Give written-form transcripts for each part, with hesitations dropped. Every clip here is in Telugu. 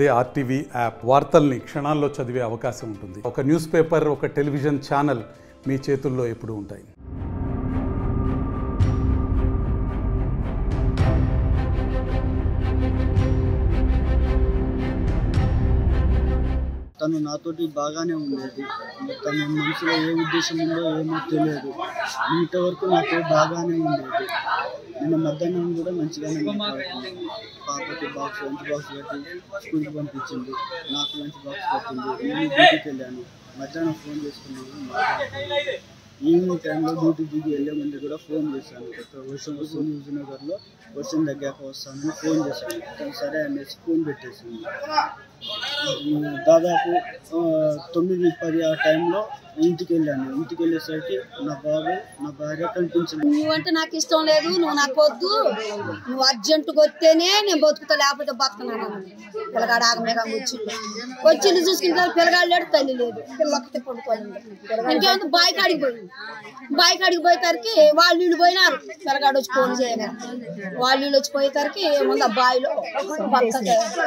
అదే ఆర్టీవీ యాప్ వార్తల్ని క్షణాల్లో చదివే అవకాశం ఉంటుంది. ఒక న్యూస్ పేపర్, ఒక టెలివిజన్ ఛానల్ మీ చేతుల్లో ఎప్పుడూ ఉంటాయి. తను నాతోటి బాగానే ఉండేది. తన మనసులో ఏ ఉద్దేశం ఉందో ఏమో తెలియదు. ఇంత వరకు నాకు బాగానే ఉండేది. నిన్న మధ్యాహ్నం కూడా మంచిగానే మాట్లాడుతుంది. పాపకి లంచ్ బాక్స్ పెట్టి స్కూల్కి పంపించింది. నాకు లంచ్ బాక్స్ పెట్టింది. నేను డ్యూటీకి వెళ్ళాను. మధ్యాహ్నం ఫోన్ చేసుకున్నాను. ఈవినింగ్ టైంలో డ్యూటీ దిగి వెళ్ళే ముందు కూడా ఫోన్ చేశాను. వర్షం వస్తుంది హుజూర్నగర్లో, వర్షం తగ్గాక వస్తానని ఫోన్ చేశాను. సరే అనేసి ఫోన్ పెట్టేసింది. దాదాపు 9:10 ఆ టైంలో ఇంటికి వెళ్ళాను. ఇంటికి వెళ్ళేసరికి నా బాబు, నా భార్య కనిపించింది. నువ్వంటే నాకు ఇష్టం లేదు, నువ్వు నాకు వద్దు, నువ్వు అర్జెంటుగా వస్తేనే నేను బతుకుతా, లేకపోతే బతుకున్నాను. పిల్లగాడు ఆగమేగా వచ్చింది చూసుకుంటే పిల్లగాడు లేడు, తల్లి లేదు, పిల్లొక్కతే పడుకోలేదు. ఇంకేముంది బాయ్ కాడికి పోయింది. బాయ్ కాడికి పోయేసరికి వాళ్ళు వీళ్ళు పోయినారు. పిల్లగాడు వచ్చి ఫోన్ చేయగా వాళ్ళు వీళ్ళు వచ్చి పోయేసరికి ఏముంది ఆ బాయిలో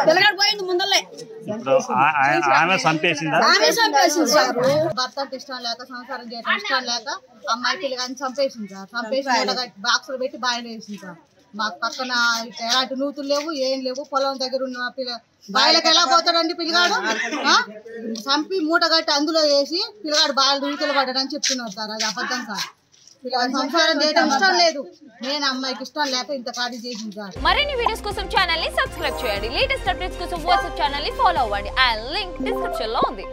పిల్లగాడు పోయింది ముందలే. ఆమె చంపేసింది సార్. భర్త ఇష్టం లేక, సంసారం చేయడం ఇష్టం లేక అమ్మాయి పిల్లగాని చంపేసింది సార్. చంపేసి బాక్సులు పెట్టి బాయిలు వేసింది సార్. మాకు పక్కన ఎలాంటి నూతులు లేవు, ఏం లేవు. పొలం దగ్గర ఉన్న బాయిలకు ఎలా పోతాడండి పిల్లగాడు? చంపి మూట కట్టి అందులో వేసి పిల్లగాడు బాయిలు నూతులు పడ్డాడని చెప్తున్నారు సార్. అది అబద్ధం సార్. పిల్లగాడు సంసారం చేయడం ఇష్టం లేదు. నేను అమ్మాయికి ఇష్టం లేక ఇంత ఖాళీ చేసింది సార్. మరిన్ని వీడియోస్ కోసం ఛానల్ ని సబ్స్క్రైబ్ చేయండి. లేటెస్ట్ అప్డేట్స్ కోసం వాట్సాప్ ఛానల్ ని ఫాలో అవ్వండి. ఆ లింక్ డిస్క్రిప్షన్ లో ఉంది.